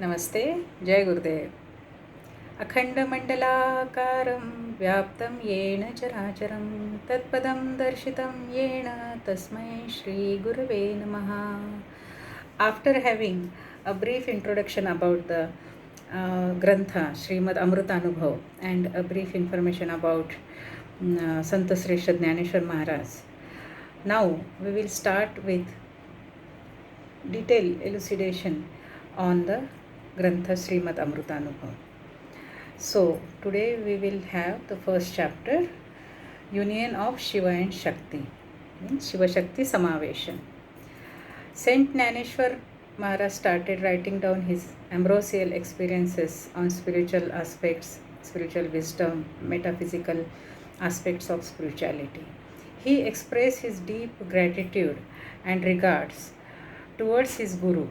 नमस्ते. जय गुरुदेव. अखंडमंडलाकारं व्याप्तं येन चराचरं तत्पदं दर्शितं येन तस्मै श्रीगुरवे नमः. After having a brief introduction about the Grantha Shrimad Amrutanubhav and a brief information about Sant Shrestha Jnaneshwar Maharaj, now we will start with detailed elucidation on the Grantha Shrimad Amrutanubhav. So, today we will have the first chapter, Union of Shiva and Shakti, ShivaShakti Samaveshan. Saint Jnaneshwar Maharaj started writing down his ambrosial experiences on spiritual aspects, spiritual wisdom, metaphysical aspects of spirituality. He expressed his deep gratitude and regards towards his Guru,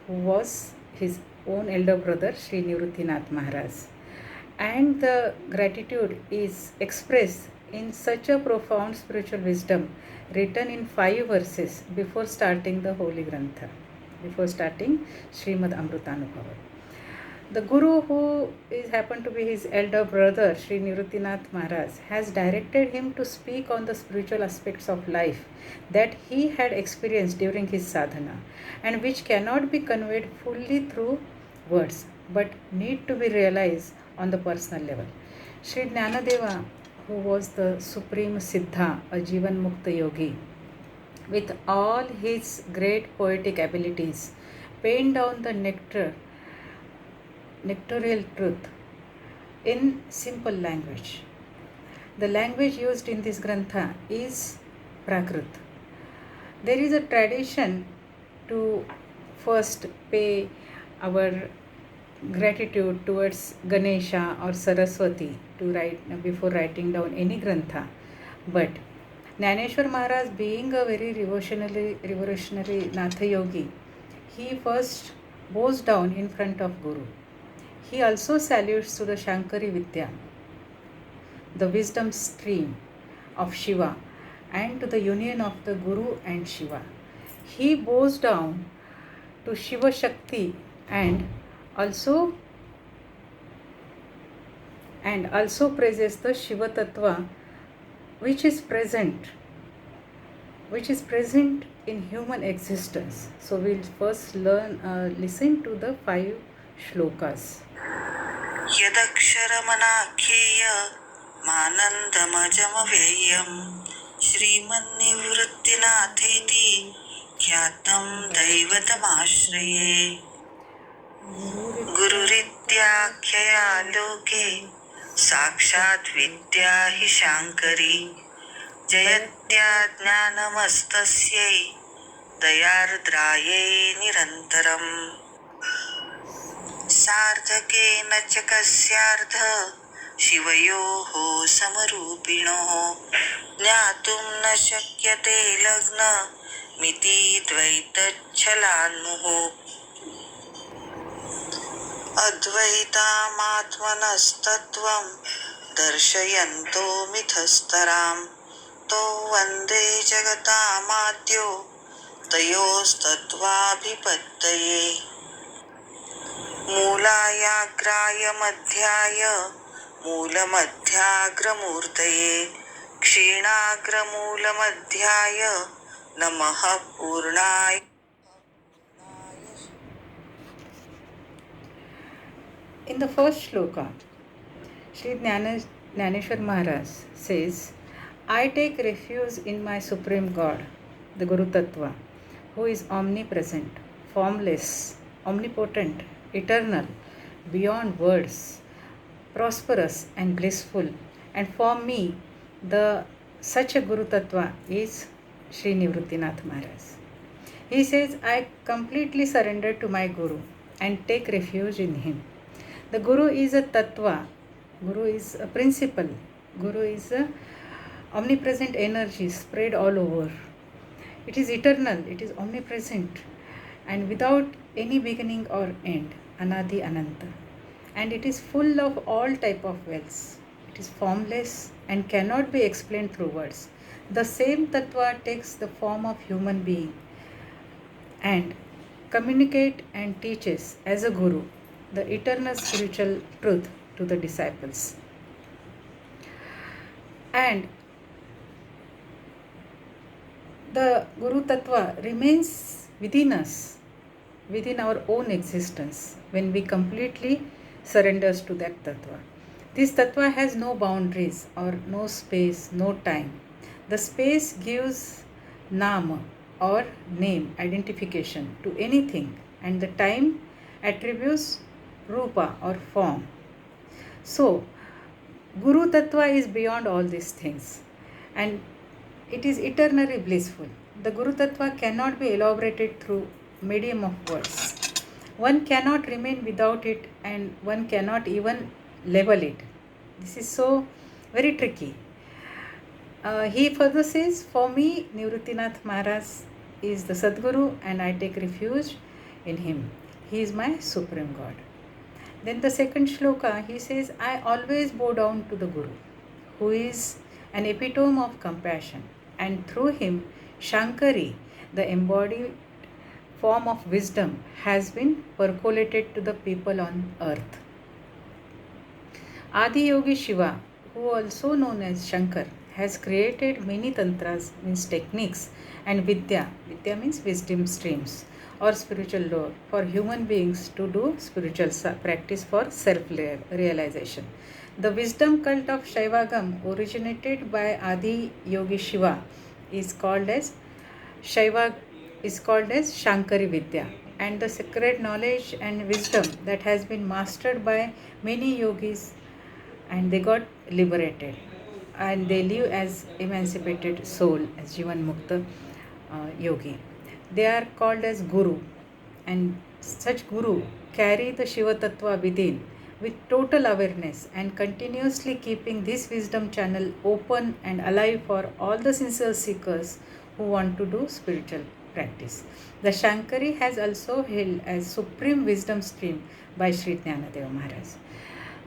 who was his own elder brother, Sri Nivruttinath Maharaj. And the gratitude is expressed in such a profound spiritual wisdom written in 5 verses before starting the Holy Grantha, before starting Shrimad Amrutanubhav. The Guru, who is happened to be his elder brother, Sri Nivruttinath Maharaj, has directed him to speak on the spiritual aspects of life that he had experienced during his sadhana and which cannot be conveyed fully through words but need to be realized on the personal level. Sri Jnanadeva, who was the supreme Siddha, a Jivan Mukta yogi, with all his great poetic abilities, penned down the nectarial truth in simple language. The language used in this Grantha is Prakrit. There is a tradition to first pay our gratitude towards Ganesha or Saraswati to write before writing down any Grantha. But Jnaneshwar Maharaj, being a very revolutionary Natha yogi, he first bows down in front of Guru. He also salutes to the Shankari Vidya, the wisdom stream of Shiva, and to the union of the Guru and Shiva. He bows down to ShivaShakti and also praises the Shiva Tattva which is present in human existence. So we'll first listen to the 5 shlokas. यदक्षरमनाख्येय मानन्दमजमव्ययं श्रीमन्निवृत्तिनाथेति ख्यातं दैवतमाश्रये गुरुरित्याख्यया लोके साक्षात् विद्या हि शाङ्करी जयत्या ज्ञानमस्तस्यै दयार्द्रायै निरन्तरम् सार्धकेन च कस्यार्ध शिवयोः समरूपिणोः ज्ञातुं न शक्यते लग्नमिति द्वैतच्छलान्मुहुः अद्वैतामात्मनस्तत्त्वं दर्शयन्तो मिथस्तरां तो वन्दे जगतामाद्यो तयोस्तत्त्वाभिपत्तये मूलायाग्राय मध्याय मूलमध्याग्रमूर्तये क्षीणाग्रमूलमध्याय नमः पूर्णाय. In the first shloka, Sri Jnaneshwar Maharaj says, I take refuge in my Supreme God, the Guru Tattva, who is omnipresent, formless, omnipotent, eternal, beyond words, prosperous and blissful. And for me, such a Guru Tattva is Sri Nivruttinath Maharaj. He says, I completely surrender to my Guru and take refuge in him. The Guru is a Tattva, Guru is a principle, Guru is a omnipresent energy spread all over. It is eternal, it is omnipresent and without any beginning or end, Anadi Ananta. And it is full of all type of wells. It is formless and cannot be explained through words. The same Tattva takes the form of human being and communicate and teaches as a guru the eternal spiritual truth to the disciples. And the Guru Tattva remains within us, within our own existence, when we completely surrenders to that Tattva. This Tattva has no boundaries or no space, no time. The space gives nama or name, identification to anything, and the time attributes rupa or form. So, Guru Tattva is beyond all these things, and it is eternally blissful. The Guru Tattva cannot be elaborated through medium of words. One cannot remain without it, and one cannot even level it. This is so very tricky. He further says, for me, Nivruttinath Maharaj is the Sadguru, and I take refuge in him. He is my supreme God. Then the second shloka, he says, I always bow down to the Guru, who is an epitome of compassion, and through him, Shankari, the embodied form of wisdom, has been percolated to the people on earth. Adi Yogi Shiva, who also known as Shankar, has created many tantras, means techniques, and vidya means wisdom streams or spiritual lore for human beings to do spiritual practice for self-realization. The wisdom cult of Shaivagam, originated by Adi Yogi Shiva, is called as Shankari Vidya, and the sacred knowledge and wisdom that has been mastered by many yogis, and they got liberated, and they live as emancipated soul, as Jivan Mukta yogi. They are called as Guru, and such Guru carry the Shiva Tattva within with total awareness and continuously keeping this wisdom channel open and alive for all the sincere seekers who want to do spiritual practice. The Shankari has also hailed as supreme wisdom stream by Sri Jnanadeva Maharaj.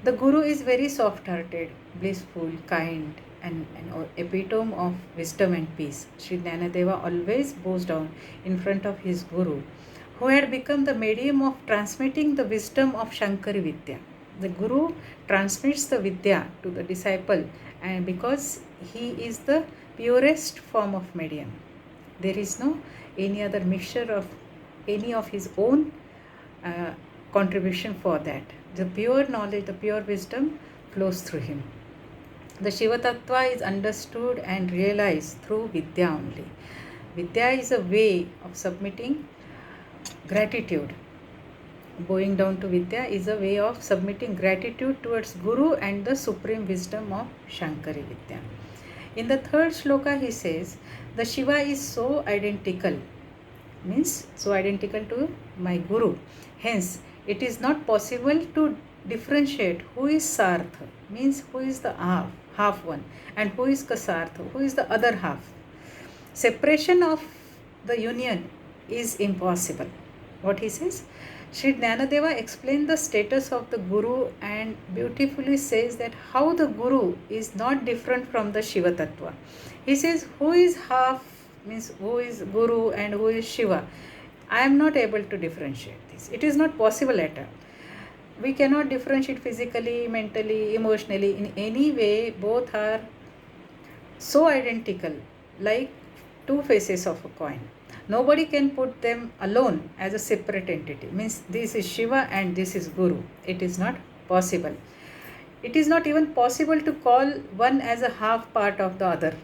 The Guru is very soft-hearted, blissful, kind, and epitome of wisdom and peace. Sri Jnanadeva always bows down in front of his Guru, who had become the medium of transmitting the wisdom of Shankari Vidya. The Guru transmits the Vidya to the disciple, and because he is the purest form of medium, there is no any other mixture of any of his own contribution for that. The pure knowledge, the pure wisdom flows through him. The Shiva Tattva is understood and realized through Vidya only. Vidya is a way of submitting gratitude. Bowing down to Vidya is a way of submitting gratitude towards Guru and the supreme wisdom of Shankari Vidya. In the third shloka, he says, the Shiva is so identical, means so identical to my Guru. Hence, it is not possible to differentiate who is Sartha, means who is the half one, and who is Kasartha, who is the other half. Separation of the union is impossible. What he says? Sri Jnanadeva explained the status of the Guru and beautifully says that how the Guru is not different from the Shiva Tattva. He says who is half, means who is Guru and who is Shiva. I am not able to differentiate this. It is not possible at all. We cannot differentiate physically, mentally, emotionally. In any way, both are so identical, like two faces of a coin. Nobody can put them alone as a separate entity. Means this is Shiva and this is Guru. It is not possible. It is not even possible to call one as a half part of the other.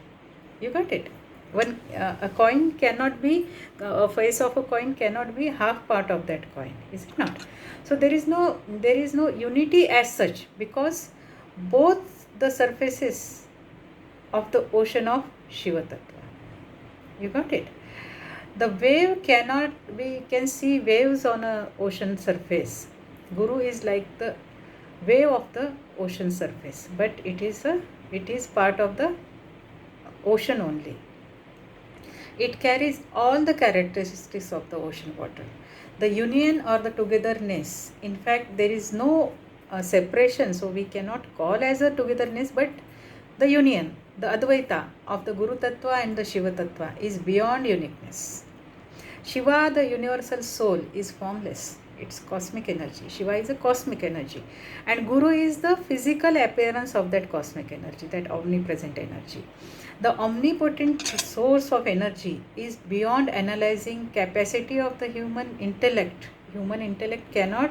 You got it? A coin cannot be, a face of a coin cannot be half part of that coin, is it not? So there is no unity as such, because both the surfaces of the ocean of Shiva Tattva. You got it? The wave cannot, we can see waves on a ocean surface. Guru is like the wave of the ocean surface, but it is part of the ocean only. It carries all the characteristics of the ocean water. The union or the togetherness, in fact, there is no separation, so we cannot call as a togetherness, but the union, the advaita of the Guru Tattva and the Shiva Tattva is beyond uniqueness. Shiva, the universal soul, is formless. It's cosmic energy. Shiva is a cosmic energy. And Guru is the physical appearance of that cosmic energy, that omnipresent energy. The omnipotent source of energy is beyond analyzing capacity of the human intellect. Human intellect cannot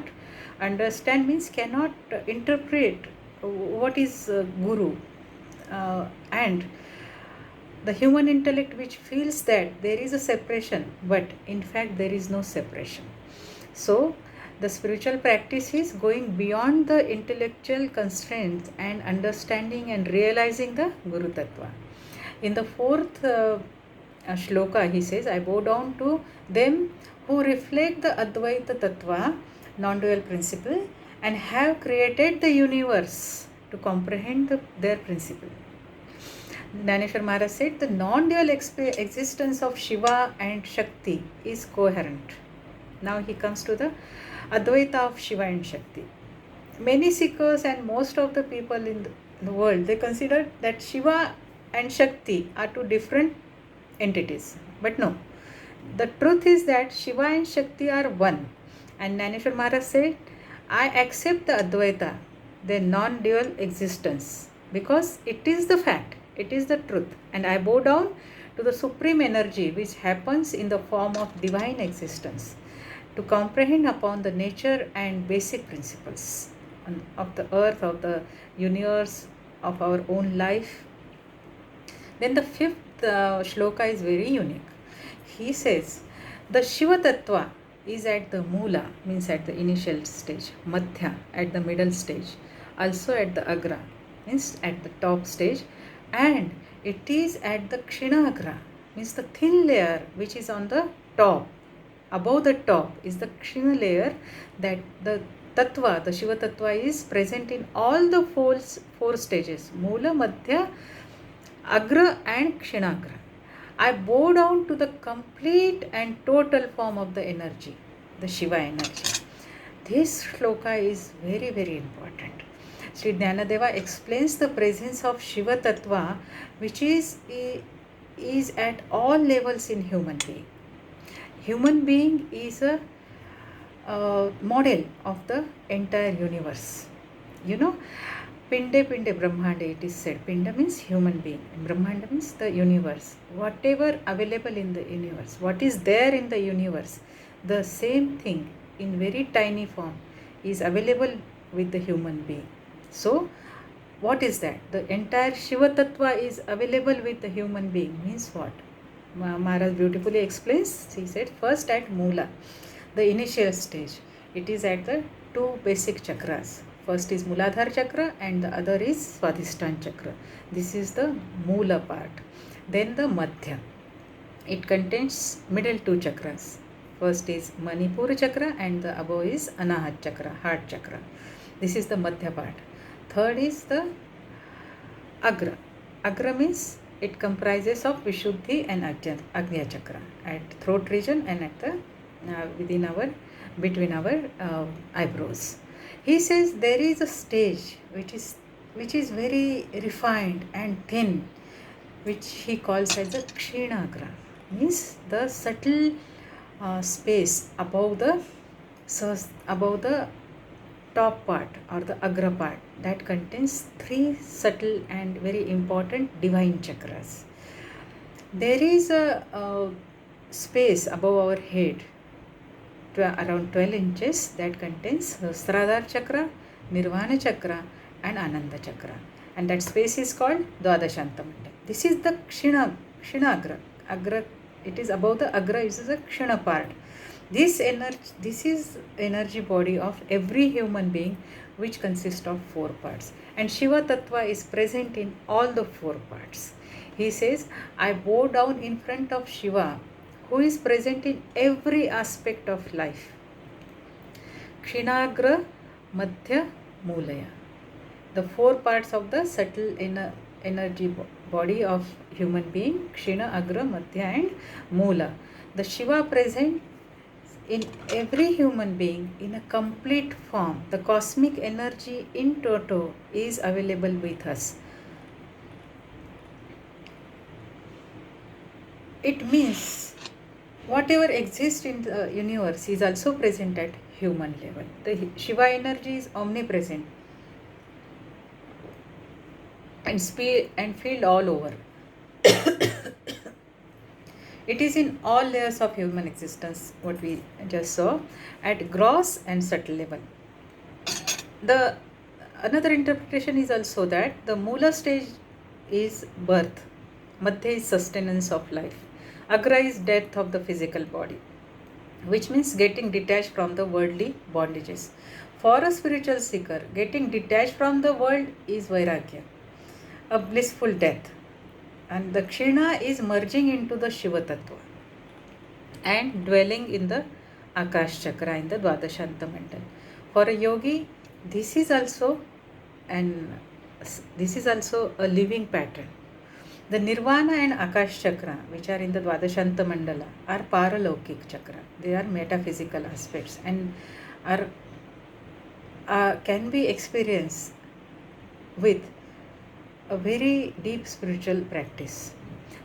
understand, means cannot interpret what is Guru. And the human intellect which feels that there is a separation, but in fact there is no separation. So the spiritual practice is going beyond the intellectual constraints and understanding and realizing the Guru Tattva. In the fourth shloka, he says, I bow down to them who reflect the Advait Tattva, non-dual principle, and have created the universe to comprehend their principle. Dhaneshwar Maharaj said the non-dual existence of Shiva and Shakti is coherent. Now he comes to the Advaita of Shiva and Shakti. Many seekers and most of the people in the world, they consider that Shiva and Shakti are two different entities. But no, the truth is that Shiva and Shakti are one. And Dhaneshwar Maharaj said, I accept the Advaita, their non-dual existence, because it is the fact, it is the truth. And I bow down to the supreme energy which happens in the form of divine existence, to comprehend upon the nature and basic principles of the earth, of the universe, of our own life. Then the fifth shloka is very unique. He says, the Shiva Tattva is at the Mula, means at the initial stage, Madhya, at the middle stage, also at the Agra, means at the top stage, and it is at the Kshinagra, means the thin layer which is on the top. Above the top is the Kshina layer, that the Tattva, the Shiva Tattva, is present in all the four stages, Mula, Madhya, Agra and Kshinagra. I bow down to the complete and total form of the energy, the Shiva energy. This shloka is very, very important. Sri Jnanadeva explains the presence of Shiva Tattva, which is at all levels in human being. Human being is a model of the entire universe. You know, Pinde Pinde Brahmande, it is said. Pinda means human being, Brahmanda means the universe. Whatever available in the universe, what is there in the universe, the same thing in very tiny form is available with the human being. So, what is that? The entire Shiva Tattva is available with the human being. Means what? Maharaj beautifully explains. He said, first at Mula, the initial stage, it is at the two basic chakras. First is Muladhara chakra and the other is Swadhisthana chakra. This is the Mula part. Then the Madhya. It contains middle two chakras. First is Manipura chakra and the above is Anahat chakra, heart chakra. This is the Madhya part. Third is the Agra. Agra means it comprises of Vishuddhi and Agnya chakra at throat region and at the between our eyebrows. He says there is a stage which is very refined and thin, which he calls as the Kshinagra, means the subtle space above the top part or the Agra part, that contains three subtle and very important divine chakras. There is a space above our head around 12 inches that contains Sahasradhara chakra, Nirvana chakra and Ananda chakra, and that space is called Dwadashantamanda. This is the Kshinagra. Agra, it is above the Agra, it is the Kshina part. This is energy body of every human being, which consists of four parts, and Shiva Tattva is present in all the four parts. He says, I bow down in front of Shiva, who is present in every aspect of life. Kshinagra, Madhya, Mulaya. The four parts of the subtle energy body of human being, Kshina, Agra, Madhya and Mula. The Shiva present in every human being in a complete form. The cosmic energy in toto is available with us. It means Whatever exists in the universe is also present at human level. The Shiva energy is omnipresent and filled all over. It is in all layers of human existence, what we just saw, at gross and subtle level. The another interpretation is also that the Mula stage is birth, Madhya is sustenance of life, Agra is death of the physical body, which means getting detached from the worldly bondages. For a spiritual seeker, getting detached from the world is Vairagya, a blissful death. And the Kshina is merging into the Shiva Tattva and dwelling in the Akash Chakra in the Dvadashanta Mandal. For a yogi, this is also and this is also a living pattern. The Nirvana and Akash Chakra, which are in the Dvadashanta Mandala, are paralokik chakra. They are metaphysical aspects and are can be experienced with a very deep spiritual practice.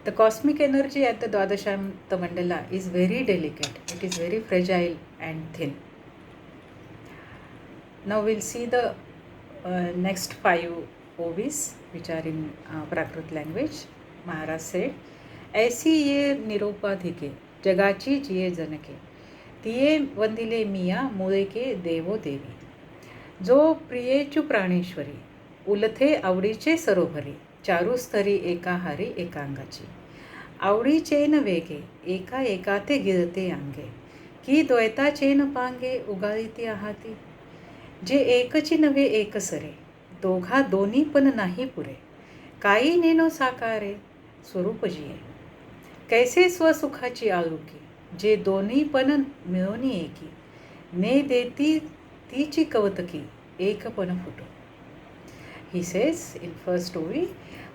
The cosmic energy at the Dvadashanta Mandala is very delicate. It is very fragile and thin. Now we'll see the next 5 OVs which are in Prakrit language. Maharaj said, ऐसी ये निरोपाधिके जगाची जिये जनके तिये वंदिले मिया मुळे के देवो देवी जो प्रियेचु प्राणेश्वरी उलथे आवडीचे सरोभरी चारुस्तरी एकाहारी एकांगाची आवडीचेन वेगे एका एकाते गिरते अंगे की द्वैताचेन पांगे उगाळीती आहाती जे एकची नव्हे एकसरे दोघा दोन्ही पण नाही पुरे काही नेनो साकारे स्वरूप जिये कैसे स्वसुखाची आळुकी जे दोन्ही पण मिळून एकी ने देती तीची कवतकी एक पण फुटो. He says in first OV,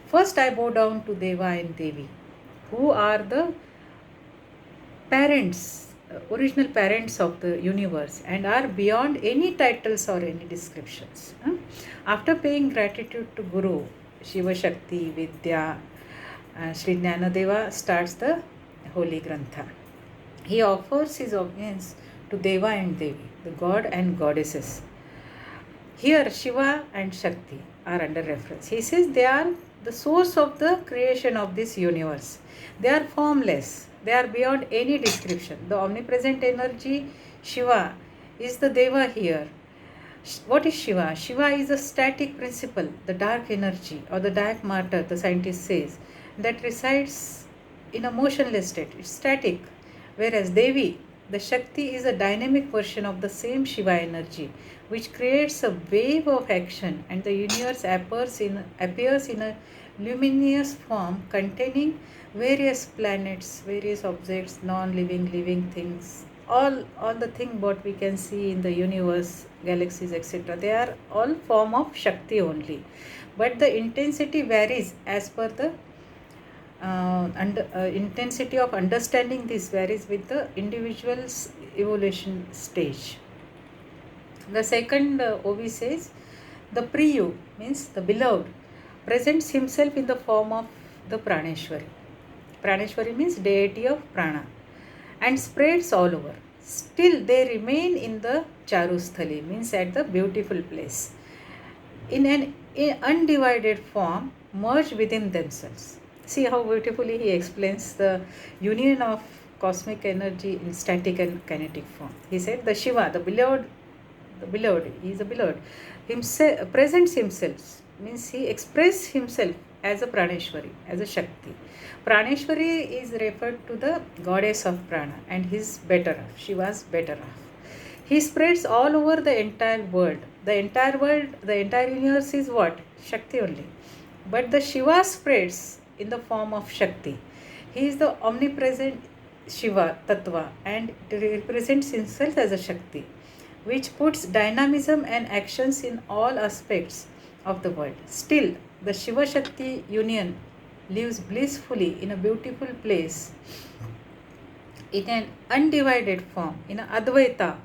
first I bow down to Deva and Devi, who are the parents, original parents of the universe and are beyond any titles or any descriptions. After paying gratitude to Guru, ShivaShakti, Vidya, Sri Jnanadeva starts the Holy Grantha. He offers his obedience to Deva and Devi, the god and goddesses. Here Shiva and Shakti are under reference. He says they are the source of the creation of this universe. They are formless. They are beyond any description. The omnipresent energy, Shiva, is the Deva here. What is Shiva? Shiva is a static principle, the dark energy or the dark matter, the scientist says, that resides in a motionless state. It's static. Whereas Devi, the Shakti, is a dynamic version of the same Shiva energy, which creates a wave of action, and the universe appears in a luminous form containing various planets, various objects, non-living, living things. All the thing what we can see in the universe, galaxies, etc. They are all form of Shakti only, but the intensity varies as per the intensity of understanding this varies with the individual's evolution stage. The second OV says, the Priyu means the beloved presents himself in the form of the Praneshwari. Praneshwari means deity of prana and spreads all over. Still they remain in the Charusthali means at the beautiful place in an undivided form merged within themselves. See how beautifully he explains the union of cosmic energy in static and kinetic form. He said the Shiva, the beloved, he is a beloved, himself presents himself, means he expresses himself as a Praneshwari, as a Shakti. Praneshwari is referred to the goddess of prana and his better half, Shiva's better half. He spreads all over the entire world. The entire universe is what? Shakti only. But the Shiva spreads in the form of Shakti. He is the omnipresent Shiva Tattva and represents himself as a Shakti, which puts dynamism and actions in all aspects of the world. Still, the Shiva Shakti union lives blissfully in a beautiful place, in an undivided form, in an advaita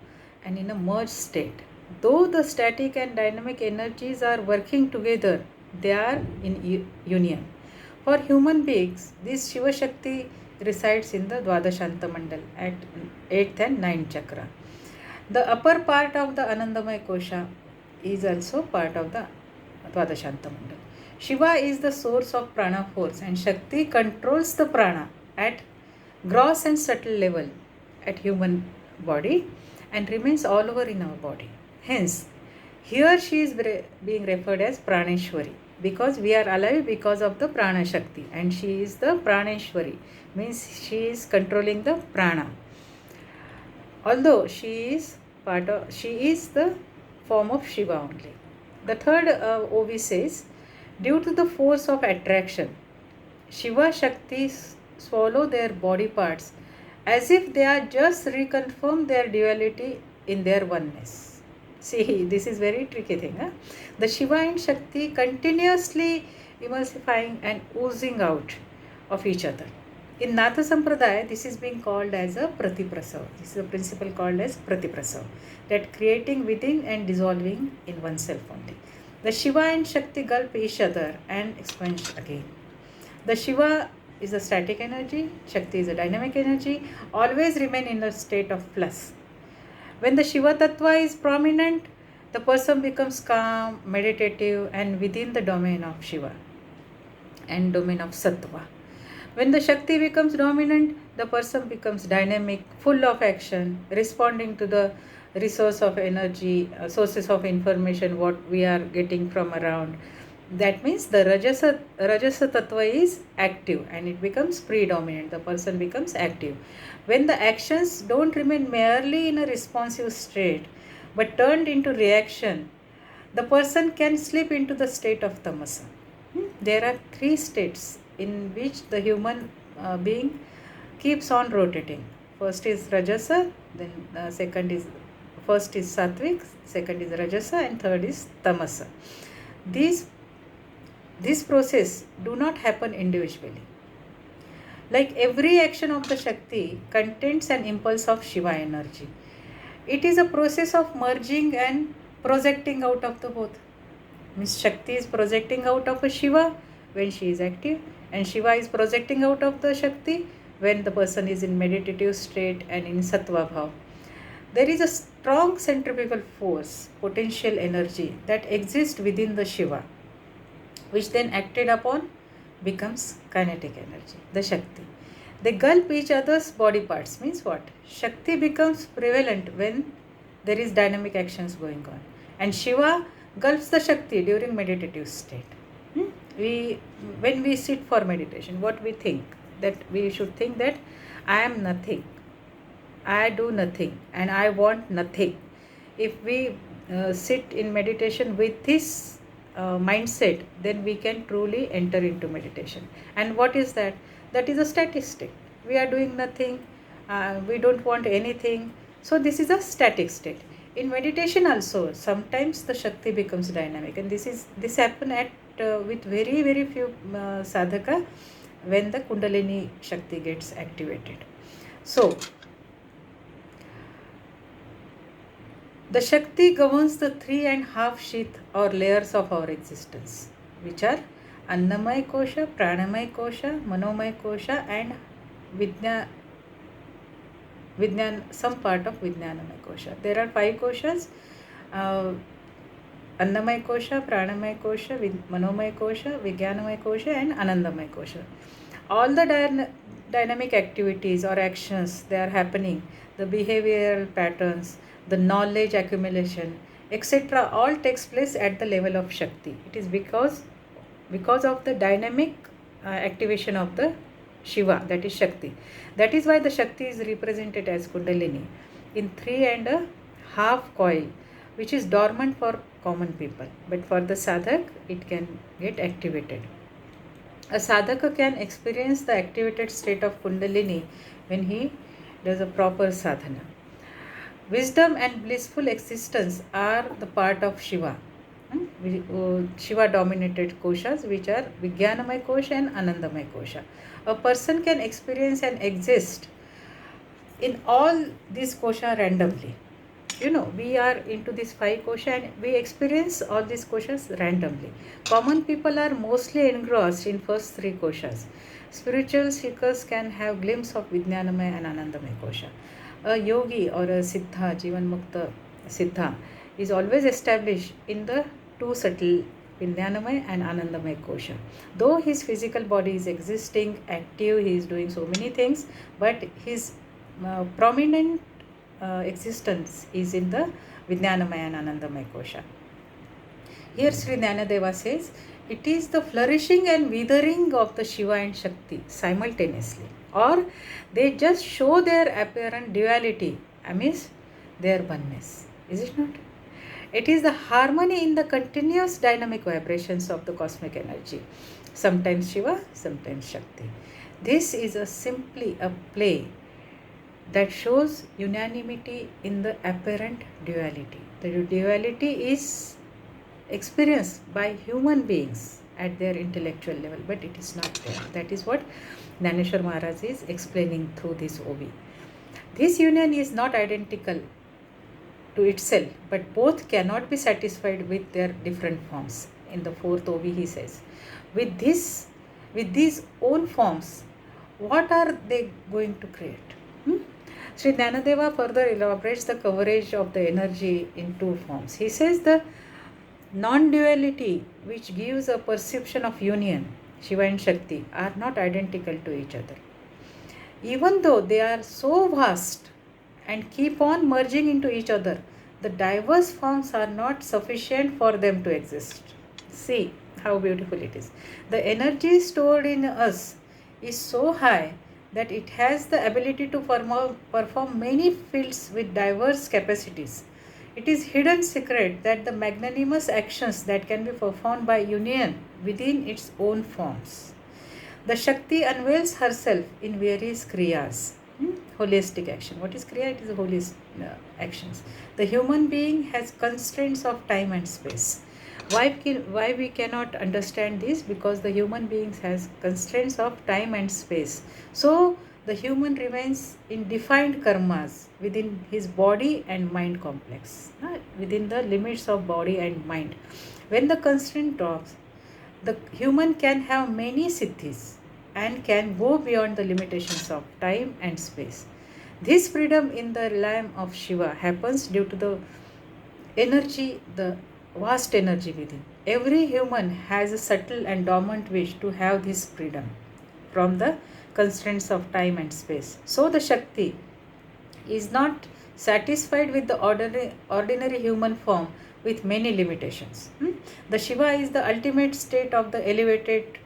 and in a merged state. Though the static and dynamic energies are working together, they are in union. For human beings, this Shiva Shakti resides in the Dvadashanta Mandal at 8th and 9th chakra. The upper part of the Anandamaya Kosha is also part of the Dvadashanta Mandal. Shiva is the source of prana force and Shakti controls the prana at gross and subtle level at human body and remains all over in our body. Hence, here she is being referred as Praneshwari because we are alive because of the Prana Shakti and she is the Praneshwari, means she is controlling the prana. Although she is the form of Shiva only. The third OV says, due to the force of attraction, Shiva Shakti swallow their body parts as if they are just reconfirm their duality in their oneness. See, this is very tricky thing. Huh? The Shiva and Shakti continuously emulsifying and oozing out of each other. In Natha Sampradaya, this is being called as a Pratiprasav. This is a principle called as Pratiprasav, that creating within and dissolving in oneself only. The Shiva and Shakti gulp each other and expunge again. The Shiva is a static energy, Shakti is a dynamic energy, always remain in a state of plus. When the Shiva Tattva is prominent, the person becomes calm, meditative and within the domain of Shiva and domain of Sattva. When the Shakti becomes dominant, the person becomes dynamic, full of action, responding to the resource of energy, sources of information, what we are getting from around. That means the Rajasa Tattva is active and it becomes predominant. The person becomes active. When the actions don't remain merely in a responsive state, but turned into reaction, the person can slip into the state of Tamasa. There are 3 states in which the human being keeps on rotating. First is Rajasa, then first is Sattvic, second is Rajasa and third is Tamasa. This process do not happen individually. Like every action of the Shakti contains an impulse of Shiva energy. It is a process of merging and projecting out of the both. Means Shakti is projecting out of a Shiva when she is active and Shiva is projecting out of the Shakti when the person is in meditative state and in Sattva Bhav. There is a strong centrifugal force, potential energy that exists within the Shiva, which then acted upon becomes kinetic energy, the Shakti. They gulp each other's body parts. Means what? Shakti becomes prevalent when there is dynamic actions going on. And Shiva gulps the Shakti during meditative state. When we sit for meditation, what we think? That we should think that I am nothing, I do nothing and I want nothing. If we sit in meditation with this mindset, then we can truly enter into meditation. And what is that? That is a statistic. We are doing nothing, we don't want anything. So this is a static state. In meditation also, sometimes the Shakti becomes dynamic, and this happen at with very very few sadhaka when the Kundalini Shakti gets activated. So the Shakti governs the 3.5 sheath or layers of our existence, which are Annamaya Kosha, Pranamaya Kosha, Manomaya Kosha and Vijnan, some part of Vijnanamaya Kosha. There are 5 koshas, Annamaya Kosha, Pranamaya Kosha, Manomaya Kosha, Vijnanamaya Kosha and Anandamaya Kosha. All the dynamic activities or actions, they are happening, the behavioral patterns, the knowledge accumulation, etc. all takes place at the level of Shakti. It is because of the dynamic activation of the Shiva, that is Shakti. That is why the Shakti is represented as Kundalini in 3.5 coil, which is dormant for common people. But for the sadhak, it can get activated. A sadhaka can experience the activated state of Kundalini when he does a proper sadhana. Wisdom and blissful existence are the part of Shiva. Shiva dominated koshas, which are Vijnanamaya Kosha and Anandamaya Kosha. A person can experience and exist in all these kosha randomly. We are into these 5 kosha and we experience all these koshas randomly. Common people are mostly engrossed in first 3 koshas. Spiritual seekers can have glimpse of Vijnanamaya and Anandamaya kosha. A yogi or a siddha, Jivan Mukta siddha, is always established in the 2 subtle Vijnanamaya and Anandamaya kosha. Though his physical body is existing, active, he is doing so many things, but his prominent existence is in the Vijnanamaya and Anandamaya kosha. Here Sri Jnanadeva says, it is the flourishing and withering of the Shiva and Shakti simultaneously, or they just show their apparent duality amidst their oneness. Is it not? It is the harmony in the continuous dynamic vibrations of the cosmic energy. Sometimes Shiva, sometimes Shakti. This is simply a play that shows unanimity in the apparent duality. The duality is experienced by human beings at their intellectual level, but it is not there. That is what Jnaneshwar Maharaj is explaining through this OV. This union is not identical to itself, but both cannot be satisfied with their different forms. In the 4th OV he says, with these own forms, what are they going to create? Sri Jnanadeva further elaborates the coverage of the energy in 2 forms. He says the non-duality, which gives a perception of union, Shiva and Shakti, are not identical to each other. Even though they are so vast and keep on merging into each other, the diverse forms are not sufficient for them to exist. See how beautiful it is. The energy stored in us is so high that it has the ability to perform many fields with diverse capacities. It is hidden secret that the magnanimous actions that can be performed by union within its own forms. The Shakti unveils herself in various kriyas. Holistic action. What is kriya? It is holistic actions. The human being has constraints of time and space. Why we cannot understand this? Because the human being has constraints of time and space. So the human remains in defined karmas within his body and mind complex, within the limits of body and mind. When the constraint drops, the human can have many siddhis and can go beyond the limitations of time and space. This freedom in the realm of Shiva happens due to the energy, the vast energy within. Every human has a subtle and dormant wish to have this freedom from the constraints of time and space. So the Shakti is not satisfied with the ordinary human form with many limitations. The Shiva is the ultimate state of the elevated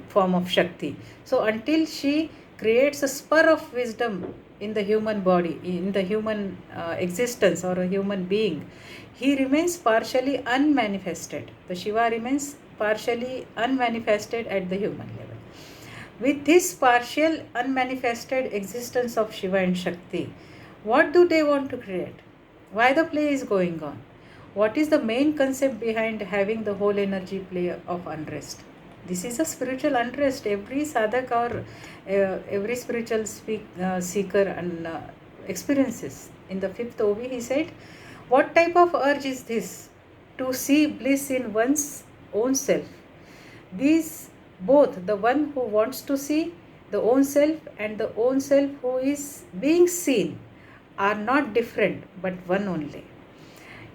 form of Shakti. So until she creates a spur of wisdom in the human body, in the human existence or a human being, he remains partially unmanifested. The Shiva remains partially unmanifested at the human level. With this partial unmanifested existence of Shiva and Shakti, what do they want to create? Why the play is going on? What is the main concept behind having the whole energy play of unrest? This is a spiritual unrest. Every sadhak or every spiritual seeker and experiences. In the 5th OV he said, what type of urge is this? To see bliss in one's own self. These both, the one who wants to see the own self and the own self who is being seen, are not different but one only.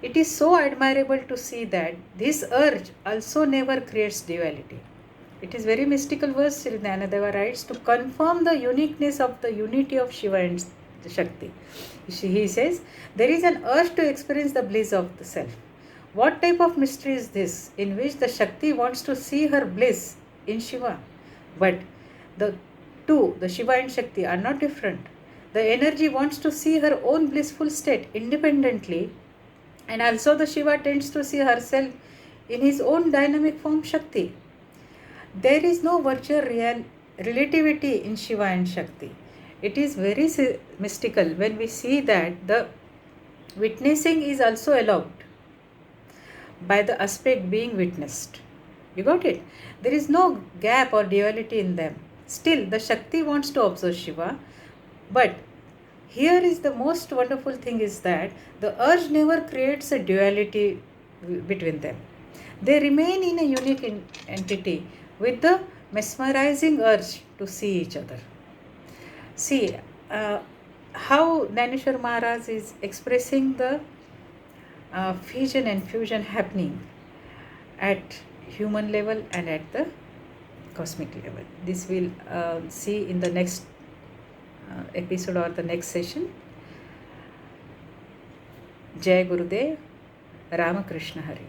It is so admirable to see that this urge also never creates duality. It is very mystical verse, Sri Jnanadeva writes, to confirm the uniqueness of the unity of Shiva and Shakti. He says, there is an urge to experience the bliss of the self. What type of mystery is this, in which the Shakti wants to see her bliss in Shiva? But the two, the Shiva and Shakti, are not different. The energy wants to see her own blissful state independently, and also the Shiva tends to see herself in his own dynamic form Shakti. There is no virtual relativity in Shiva and Shakti. It is very mystical when we see that the witnessing is also allowed by the aspect being witnessed. You got it? There is no gap or duality in them. Still, the Shakti wants to observe Shiva, but here is the most wonderful thing is that the urge never creates a duality between them. They remain in a unique entity with the mesmerizing urge to see each other. See how Dhaneshwar Maharaj is expressing the fusion and fusion happening at human level and at the cosmic level. This we'll see in the next episode or the next session. Jai Gurudev, Ramakrishna Hari.